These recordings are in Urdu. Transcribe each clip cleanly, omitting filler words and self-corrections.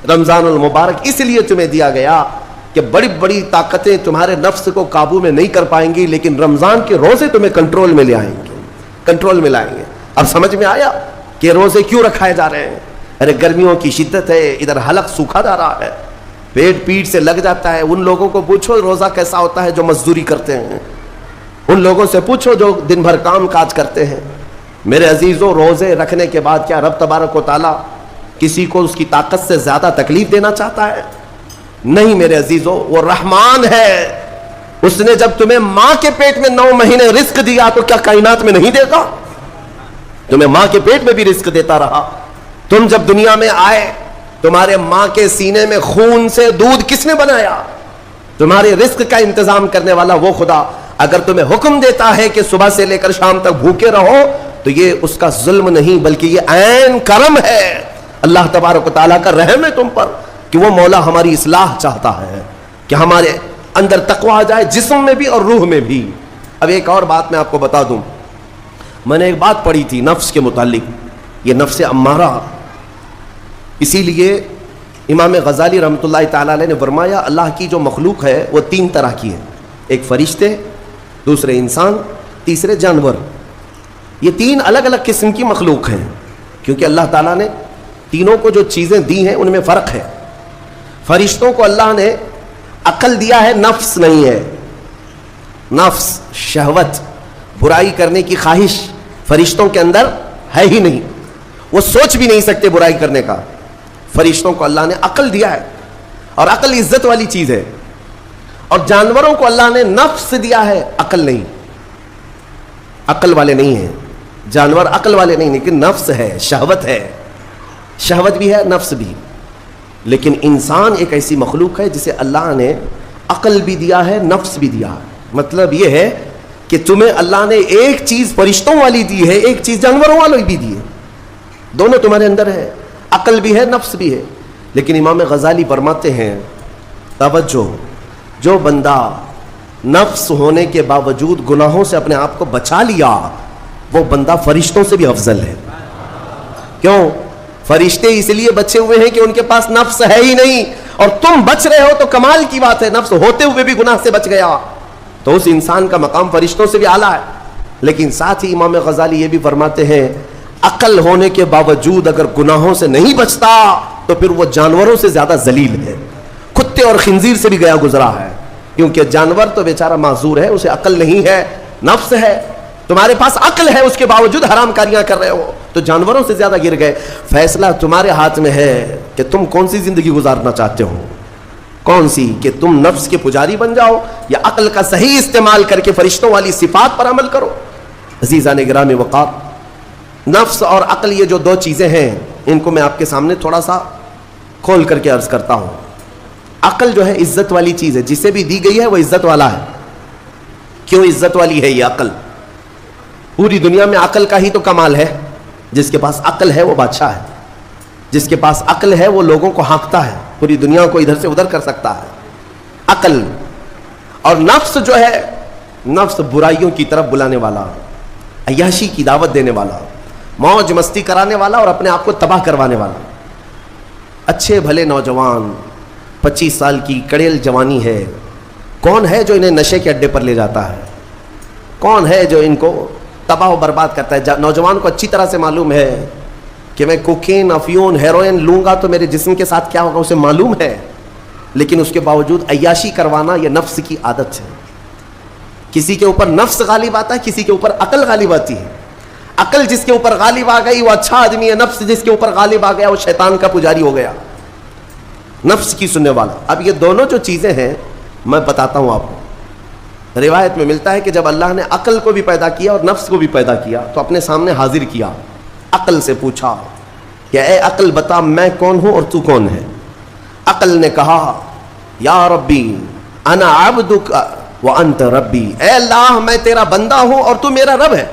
رمضان المبارک اس لیے تمہیں دیا گیا کہ بڑی بڑی طاقتیں تمہارے نفس کو قابو میں نہیں کر پائیں گی، لیکن رمضان کے روزے تمہیں کنٹرول میں لے آئیں گے، کنٹرول میں لائیں گے۔ اب سمجھ میں آیا کہ روزے کیوں رکھائے جا رہے ہیں؟ ارے گرمیوں کی شدت ہے، ادھر حلق سوکھا جا رہا ہے، پیٹ سے لگ جاتا ہے۔ ان لوگوں کو پوچھو روزہ کیسا ہوتا ہے جو مزدوری کرتے ہیں، ان لوگوں سے پوچھو جو دن بھر کام کاج کرتے ہیں۔ میرے عزیزوں، روزے رکھنے کے بعد کیا رب تبارک و تعالیٰ کسی کو اس کی طاقت سے زیادہ تکلیف دینا چاہتا ہے؟ نہیں میرے عزیزوں، وہ رحمان ہے۔ اس نے جب تمہیں ماں کے پیٹ میں 9 مہینے رزق دیا تو کیا کائنات میں نہیں دے گا؟ تمہیں ماں کے پیٹ میں بھی رزق دیتا رہا۔ تم جب دنیا میں آئے، تمہارے ماں کے سینے میں خون سے دودھ کس نے بنایا؟ تمہارے رزق کا انتظام کرنے والا وہ خدا اگر تمہیں حکم دیتا ہے کہ صبح سے لے کر شام تک بھوکے رہو تو یہ اس کا ظلم نہیں بلکہ یہ عین کرم ہے، اللہ تبارک و تعالیٰ کا رحم ہے تم پر کہ وہ مولا ہماری اصلاح چاہتا ہے کہ ہمارے اندر تقوی آ جائے، جسم میں بھی اور روح میں بھی۔ اب ایک اور بات میں آپ کو بتا دوں، میں نے ایک بات پڑھی تھی نفس کے متعلق، یہ نفس امارہ۔ اسی لیے امام غزالی رحمۃ اللہ تعالیٰ علیہ نے فرمایا اللہ کی جو مخلوق ہے وہ 3 طرح کی ہے، ایک فرشتے، دوسرے انسان، تیسرے جانور۔ یہ 3 الگ الگ قسم کی مخلوق ہیں، کیونکہ اللہ تعالیٰ نے تینوں کو جو چیزیں دی ہیں ان میں فرق ہے۔ فرشتوں کو اللہ نے عقل دیا ہے، نفس نہیں ہے۔ نفس، شہوت، برائی کرنے کی خواہش فرشتوں کے اندر ہے ہی نہیں، وہ سوچ بھی نہیں سکتے برائی کرنے کا۔ فرشتوں کو اللہ نے عقل دیا ہے، اور عقل عزت والی چیز ہے۔ اور جانوروں کو اللہ نے نفس دیا ہے، عقل نہیں، عقل والے نہیں ہیں جانور، عقل والے نہیں، لیکن نفس ہے، شہوت ہے، شہوت بھی ہے، نفس بھی۔ لیکن انسان ایک ایسی مخلوق ہے جسے اللہ نے عقل بھی دیا ہے، نفس بھی دیا ہے۔ مطلب یہ ہے کہ تمہیں اللہ نے ایک چیز فرشتوں والی دی ہے، ایک چیز جانوروں والی بھی دی ہے، دونوں تمہارے اندر ہے، عقل بھی ہے، نفس بھی ہے۔ لیکن امام غزالی فرماتے ہیں توجہ، جو بندہ نفس ہونے کے باوجود گناہوں سے اپنے آپ کو بچا لیا وہ بندہ فرشتوں سے بھی افضل ہے۔ کیوں؟ فرشتے اس لیے بچے ہوئے ہیں کہ ان کے پاس نفس ہے ہی نہیں، اور تم بچ رہے ہو تو کمال کی بات ہے، نفس ہوتے ہوئے بھی گناہ سے بچ گیا تو اس انسان کا مقام فرشتوں سے بھی اعلیٰ ہے۔ لیکن ساتھ ہی امام غزالی یہ بھی فرماتے ہیں عقل ہونے کے باوجود اگر گناہوں سے نہیں بچتا تو پھر وہ جانوروں سے زیادہ ذلیل ہے، کتے اور خنزیر سے بھی گیا گزرا ہے، کیونکہ جانور تو بیچارہ معذور ہے، اسے عقل نہیں ہے، نفس ہے۔ تمہارے پاس عقل ہے، اس کے باوجود حرام کاریاں کر رہے ہو تو جانوروں سے زیادہ گر گئے۔ فیصلہ تمہارے ہاتھ میں ہے کہ تم کون سی زندگی گزارنا چاہتے ہو، کون سی، کہ تم نفس کے پجاری بن جاؤ یا عقل کا صحیح استعمال کر کے فرشتوں والی صفات پر عمل کرو۔ عزیزان گرامی وقار، نفس اور عقل یہ جو 2 چیزیں ہیں ان کو میں آپ کے سامنے تھوڑا سا کھول کر کے عرض کرتا ہوں۔ عقل جو ہے عزت والی چیز ہے، جسے بھی دی گئی ہے وہ عزت والا ہے۔ کیوں عزت والی ہے یہ عقل؟ پوری دنیا میں عقل کا ہی تو کمال ہے، جس کے پاس عقل ہے وہ بادشاہ ہے، جس کے پاس عقل ہے وہ لوگوں کو ہانکتا ہے، پوری دنیا کو ادھر سے ادھر کر سکتا ہے، عقل۔ اور نفس جو ہے، نفس برائیوں کی طرف بلانے والا، عیاشی کی دعوت دینے والا، موج مستی کرانے والا اور اپنے آپ کو تباہ کروانے والا۔ اچھے بھلے نوجوان، 25 سال کی کڑیل جوانی ہے، کون ہے جو انہیں نشے کے اڈے پر لے جاتا ہے؟ کون ہے جو ان کو تباہ و برباد کرتا ہے؟ نوجوان کو اچھی طرح سے معلوم ہے کہ میں کوکین، افیون، ہیروئن لوں گا تو میرے جسم کے ساتھ کیا ہوگا، اسے معلوم ہے، لیکن اس کے باوجود عیاشی کروانا یہ نفس کی عادت ہے۔ کسی کے اوپر نفس غالب آتا ہے، کسی کے اوپر عقل غالب آتی ہے۔ عقل جس کے اوپر غالب آ گئی وہ اچھا آدمی ہے، نفس جس کے اوپر غالب آ گیا وہ شیطان کا پجاری ہو گیا، نفس کی سننے والا۔ اب یہ دونوں جو چیزیں ہیں میں بتاتا ہوں آپ کو۔ روایت میں ملتا ہے کہ جب اللہ نے عقل کو بھی پیدا کیا اور نفس کو بھی پیدا کیا تو اپنے سامنے حاضر کیا، عقل سے پوچھا کہ اے عقل بتا میں کون ہوں اور تو کون ہے؟ عقل نے کہا یا ربی انا عبدک وانت ربی، اے اللہ میں تیرا بندہ ہوں اور تو میرا رب ہے۔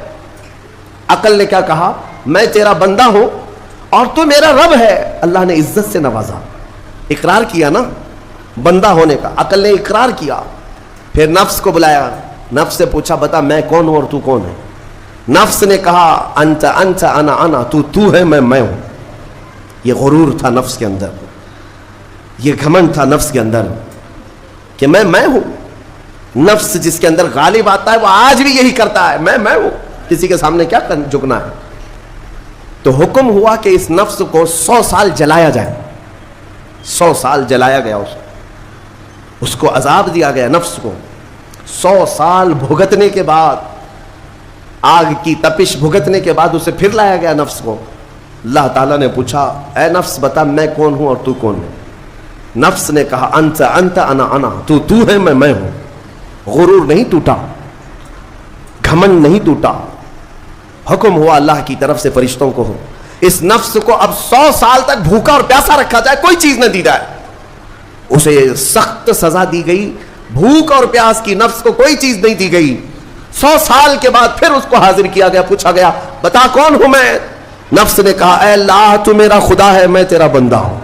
عقل نے کیا کہا؟ میں تیرا بندہ ہوں اور تو میرا رب ہے۔ اللہ نے عزت سے نوازا، اقرار کیا نا بندہ ہونے کا، عقل نے اقرار کیا۔ پھر نفس کو بلایا، نفس سے پوچھا بتا میں کون ہوں اور تو کون ہے؟ نفس نے کہا انت انت انا انا، تو ہے میں ہوں۔ یہ غرور تھا نفس کے اندر۔ یہ گھمنڈ تھا نفس کے اندر کہ میں ہوں. نفس جس کے اندر غالب آتا ہے وہ آج بھی یہی کرتا ہے, میں ہوں, کسی کے سامنے کیا جھکنا ہے. تو حکم ہوا کہ اس نفس کو 100 سال جلایا جائے. 100 سال جلایا گیا, اس کو عذاب دیا گیا نفس کو. 100 سال بھگتنے کے بعد, آگ کی تپش بھگتنے کے بعد اسے پھر لایا گیا نفس کو. اللہ تعالیٰ نے پوچھا, اے نفس بتا میں کون ہوں اور تو کون ہے. نفس نے کہا انت انا انا, تو ہے میں ہوں. غرور نہیں ٹوٹا, گھمنڈ نہیں ٹوٹا. حکم ہوا اللہ کی طرف سے فرشتوں کو, اس نفس کو اب 100 سال تک بھوکا اور پیاسا رکھا جائے, کوئی چیز نہ دی جائے. اسے سخت سزا دی گئی. بھوک اور پیاس کی نفس کو کوئی چیز نہیں دی گئی. 100 سال کے بعد پھر اس کو حاضر کیا گیا, پوچھا گیا بتا کون ہوں میں. نفس نے کہا اے اللہ تو میرا خدا ہے, میں تیرا بندہ ہوں.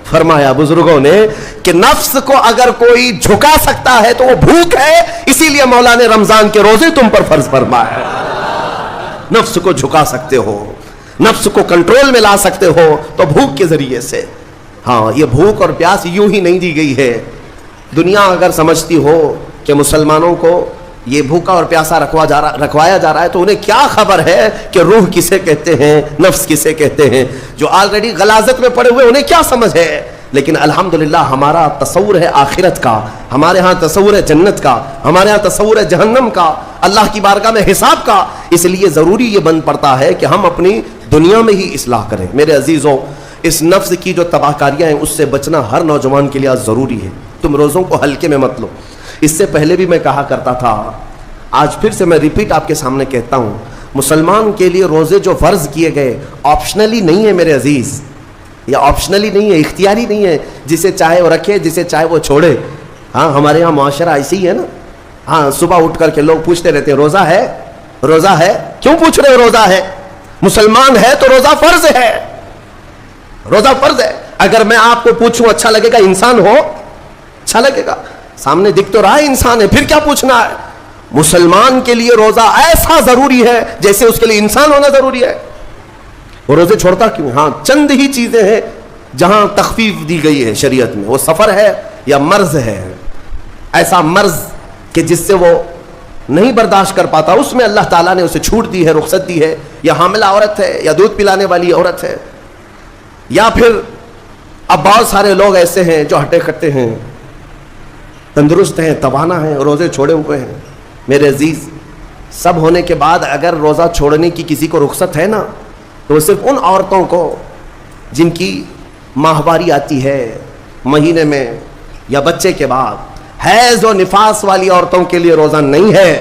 فرمایا بزرگوں نے کہ نفس کو اگر کوئی جھکا سکتا ہے تو وہ بھوک ہے, اسی لیے مولا نے رمضان کے روزے تم پر فرض فرمایا. نفس کو جھکا سکتے ہو, نفس کو کنٹرول میں لا سکتے ہو تو بھوک کے ذریعے سے. ہاں, یہ بھوک اور پیاس یوں ہی نہیں دی گئی ہے. دنیا اگر سمجھتی ہو کہ مسلمانوں کو یہ بھوکا اور پیاسا رکھوایا جا رہا ہے تو انہیں کیا خبر ہے کہ روح کسے کہتے ہیں, نفس کسے کہتے ہیں. جو آلریڈی غلاظت میں پڑے ہوئے انہیں کیا سمجھ ہے. لیکن الحمدللہ ہمارا تصور ہے آخرت کا, ہمارے ہاں تصور ہے جنت کا, ہمارے ہاں تصور ہے جہنم کا, اللہ کی بارگاہ میں حساب کا. اس لیے ضروری یہ بن پڑتا ہے کہ ہم اپنی دنیا میں ہی اصلاح کریں. میرے عزیزوں, اس نفس کی جو تباہ کاریاں ہیں اس سے بچنا ہر نوجوان کے لیے ضروری ہے. تم روزوں کو ہلکے میں مت لو. اس سے پہلے بھی میں کہا کرتا تھا, آج پھر سے میں ریپیٹ آپ کے سامنے کہتا ہوں, مسلمان کے لیے روزے جو فرض کیے گئے آپشنلی نہیں ہے میرے عزیز. یہ آپشنلی نہیں ہے, اختیاری نہیں ہے. جسے چاہے وہ رکھے, جسے چاہے وہ چھوڑے. ہاں, ہمارے یہاں معاشرہ ایسے ہی ہے نا. ہاں, صبح اٹھ کر کے لوگ پوچھتے رہتے ہیں روزہ ہے, روزہ ہے. کیوں پوچھ رہے ہو روزہ ہے؟ مسلمان ہے تو روزہ فرض ہے, روزہ فرض ہے. اگر میں آپ کو پوچھوں اچھا لگے گا؟ انسان ہو اچھا لگے گا, سامنے دکھ تو رہا ہے انسان ہے, پھر کیا پوچھنا ہے. مسلمان کے لیے روزہ ایسا ضروری ہے جیسے اس کے لیے انسان ہونا ضروری ہے. وہ روزے چھوڑتا کیوں؟ ہاں, چند ہی چیزیں ہیں جہاں تخفیف دی گئی ہے شریعت میں. وہ سفر ہے یا مرض ہے, ایسا مرض کہ جس سے وہ نہیں برداشت کر پاتا, اس میں اللہ تعالیٰ نے اسے چھوٹ دی ہے, رخصت دی ہے. یا حاملہ عورت ہے, یا دودھ پلانے والی عورت ہے, یا پھر اب بہت سارے لوگ ایسے ہیں جو ہٹے کٹے ہیں, تندرست ہیں, توانا ہیں, روزے چھوڑے ہوئے ہیں. میرے عزیز, سب ہونے کے بعد اگر روزہ چھوڑنے کی کسی کو رخصت ہے نا, تو وہ صرف ان عورتوں کو جن کی ماہواری آتی ہے مہینے میں یا بچے کے بعد, حیض و نفاس والی عورتوں کے لیے روزہ نہیں ہے.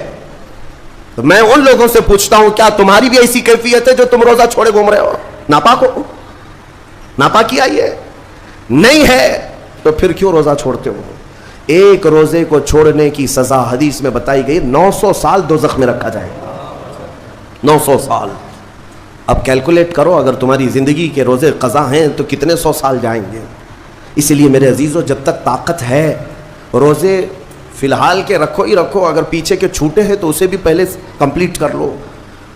تو میں ان لوگوں سے پوچھتا ہوں, کیا تمہاری بھی ایسی کیفیت ہے جو تم روزہ چھوڑے گھوم رہے ہو؟ ناپاک ہو, ناپاکی آئی ہے؟ نہیں ہے تو پھر کیوں روزہ چھوڑتے ہو؟ ایک روزے کو چھوڑنے کی سزا حدیث میں بتائی گئی 900 سال دوزخ میں رکھا جائے گا. 900 سال. اب کیلکولیٹ کرو, اگر تمہاری زندگی کے روزے قضا ہیں تو کتنے 100 سال جائیں گے. اس لیے میرے عزیزو, جب تک طاقت ہے روزے فی الحال کے رکھو ہی رکھو. اگر پیچھے کے چھوٹے ہیں تو اسے بھی پہلے کمپلیٹ کر لو,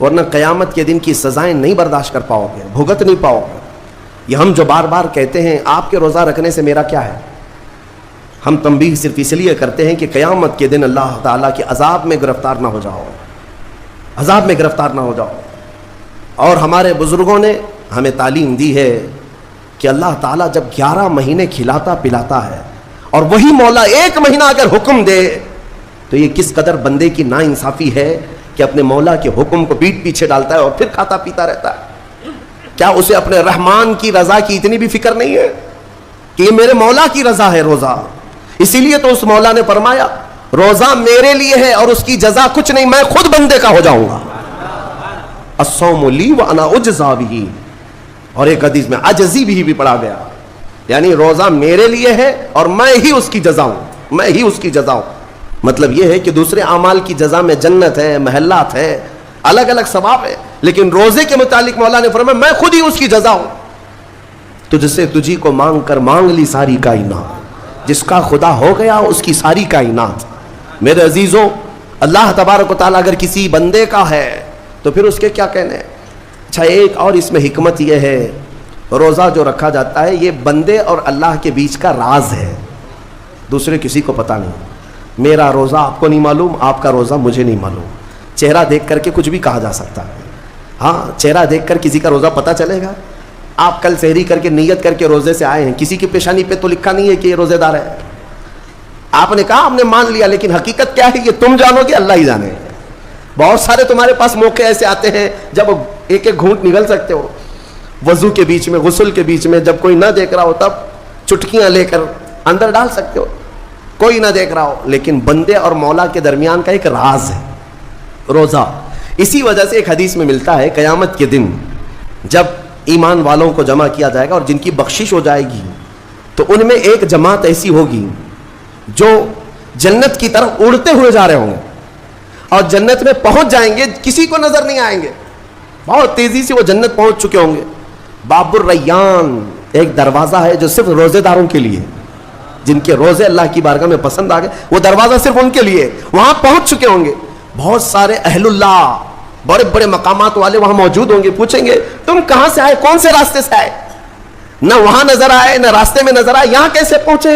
ورنہ قیامت کے دن کی سزائیں نہیں برداشت کر پاؤ گے, بھگت نہیں پاؤ گے. یہ ہم جو بار بار کہتے ہیں آپ کے روزہ رکھنے سے میرا کیا ہے, ہم تنبیہ صرف اس لیے کرتے ہیں کہ قیامت کے دن اللہ تعالیٰ کے عذاب میں گرفتار نہ ہو جاؤ, عذاب میں گرفتار نہ ہو جاؤ. اور ہمارے بزرگوں نے ہمیں تعلیم دی ہے کہ اللہ تعالیٰ جب 11 مہینے کھلاتا پلاتا ہے اور وہی مولا 1 مہینہ اگر حکم دے تو یہ کس قدر بندے کی ناانصافی ہے کہ اپنے مولا کے حکم کو پیٹ پیچھے ڈالتا ہے اور پھر کھاتا پیتا رہتا ہے. کیا اسے اپنے رحمان کی رضا کی اتنی بھی فکر نہیں ہے کہ یہ میرے مولا کی رضا ہے روزہ؟ اسی لیے تو اس مولا نے فرمایا روزہ میرے لیے ہے اور اس کی جزا کچھ نہیں, میں خود بندے کا ہو جاؤں گا. الصوم لی وانا اجزا بہ. اور ایک حدیث میں عجزی بھی پڑھا گیا, یعنی روزہ میرے لیے ہے اور میں ہی اس کی جزا ہوں, میں ہی اس کی جزا ہوں. مطلب یہ ہے کہ دوسرے اعمال کی جزا میں جنت ہے, محلات ہے, الگ الگ ثواب ہے, لیکن روزے کے متعلق مولا نے فرمایا میں خود ہی اس کی جزا ہوں. تجھ سے تجھی کو مانگ کر مانگ لی ساری کائنات, جس کا خدا ہو گیا اس کی ساری کائنات. میرے عزیزوں, اللہ تبارک و تعالیٰ اگر کسی بندے کا ہے تو پھر اس کے کیا کہنے. اچھا, ایک اور اس میں حکمت یہ ہے روزہ جو رکھا جاتا ہے یہ بندے اور اللہ کے بیچ کا راز ہے, دوسرے کسی کو پتہ نہیں. میرا روزہ آپ کو نہیں معلوم, آپ کا روزہ مجھے نہیں معلوم. چہرہ دیکھ کر کے کچھ بھی کہا جا سکتا ہے. ہاں, چہرہ دیکھ کر کسی کا روزہ پتہ چلے گا. آپ کل سحری کر کے نیت کر کے روزے سے آئے ہیں, کسی کی پیشانی پہ تو لکھا نہیں ہے کہ یہ روزے دار ہے. آپ نے کہا, ہم نے مان لیا, لیکن حقیقت کیا ہے یہ تم جانو گے, اللہ ہی جانے. بہت سارے تمہارے پاس موقع ایسے آتے ہیں جب ایک ایک گھونٹ نگل سکتے ہو, وضو کے بیچ میں, غسل کے بیچ میں, جب کوئی نہ دیکھ رہا ہو تب چٹکیاں لے کر اندر ڈال سکتے ہو, کوئی نہ دیکھ رہا ہو. لیکن بندے اور مولا کے درمیان کا ایک راز ہے روزہ. اسی وجہ سے ایک حدیث میں ملتا ہے قیامت کے دن جب ایمان والوں کو جمع کیا جائے گا اور جن کی بخشش ہو جائے گی تو ان میں ایک جماعت ایسی ہوگی جو جنت کی طرف اڑتے ہوئے جا رہے ہوں گے اور جنت میں پہنچ جائیں گے, کسی کو نظر نہیں آئیں گے, بہت تیزی سے وہ جنت پہنچ چکے ہوں گے. باب الریان ایک دروازہ ہے جو صرف روزے داروں کے لیے, جن کے روزے اللہ کی بارگاہ میں پسند آ گئے, وہ دروازہ صرف ان کے لیے. وہاں پہنچ چکے ہوں گے, بہت سارے اہل اللہ, بڑے بڑے مقامات والے وہاں موجود ہوں گے. پوچھیں گے تم کہاں سے آئے, کون سے راستے سے آئے؟ نہ وہاں نظر آئے نہ راستے میں نظر آئے, یہاں کیسے پہنچے؟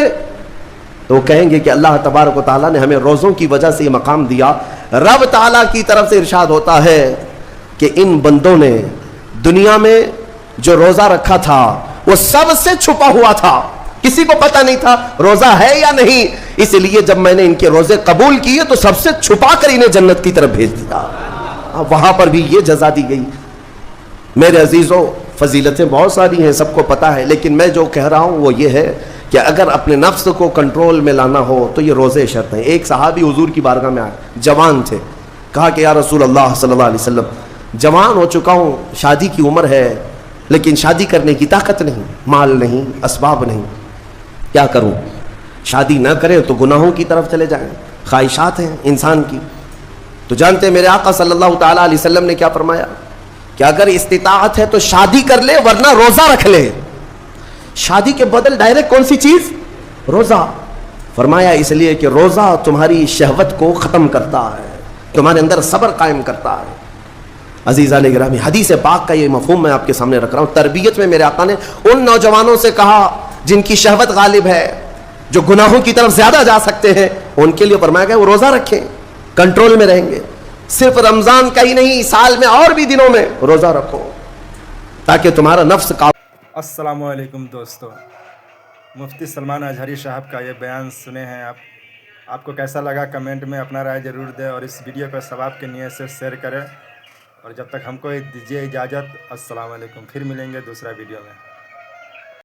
تو وہ کہیں گے کہ اللہ تبارک و تعالیٰ نے ہمیں روزوں کی وجہ سے یہ مقام دیا. رب تعالیٰ کی طرف سے ارشاد ہوتا ہے کہ ان بندوں نے دنیا میں جو روزہ رکھا تھا وہ سب سے چھپا ہوا تھا, کسی کو پتہ نہیں تھا روزہ ہے یا نہیں, اس لیے جب میں نے ان کے روزے قبول کیے تو سب سے چھپا کر انہیں جنت کی طرف بھیج دیا. وہاں پر بھی یہ جزا دی گئی. میرے عزیزوں, فضیلتیں بہت ساری ہیں, سب کو پتہ ہے, لیکن میں جو کہہ رہا ہوں وہ یہ ہے کہ اگر اپنے نفس کو کنٹرول میں لانا ہو تو یہ روزے شرط ہیں. ایک صحابی حضور کی بارگاہ میں آئے, جوان تھے, کہا کہ یا رسول اللہ صلی اللہ علیہ وسلم, جوان ہو چکا ہوں, شادی کی عمر ہے, لیکن شادی کرنے کی طاقت نہیں, مال نہیں, اسباب نہیں, کیا کروں؟ شادی نہ کرے تو گناہوں کی طرف چلے جائیں, خواہشات ہیں انسان کی. تو جانتے ہیں میرے آقا صلی اللہ تعالیٰ علیہ وسلم نے کیا فرمایا کہ اگر استطاعت ہے تو شادی کر لے ورنہ روزہ رکھ لے. شادی کے بدل ڈائریکٹ کون سی چیز؟ روزہ. فرمایا اس لیے کہ روزہ تمہاری شہوت کو ختم کرتا ہے, تمہارے اندر صبر قائم کرتا ہے. عزیزان گرامی, حدیث پاک کا یہ مفہوم میں آپ کے سامنے رکھ رہا ہوں. تربیت میں میرے آقا نے ان نوجوانوں سے کہا جن کی شہوت غالب ہے, جو گناہوں کی طرف زیادہ جا سکتے ہیں, ان کے لیے فرمایا گیا وہ روزہ رکھیں, کنٹرول میں رہیں گے. صرف رمضان کا ہی نہیں, سال میں اور بھی دنوں میں روزہ رکھو تاکہ تمہارا نفس قابو. السلام علیکم دوستو, مفتی سلمان اظہری صاحب کا یہ بیان سنے ہیں آپ کو کیسا لگا کمنٹ میں اپنا رائے ضرور دیں, اور اس ویڈیو کو ثواب کی نیت سے شیئر کریں. اور جب تک ہم کو دیجیے اجازت, السلام علیکم. پھر ملیں گے دوسرا ویڈیو میں.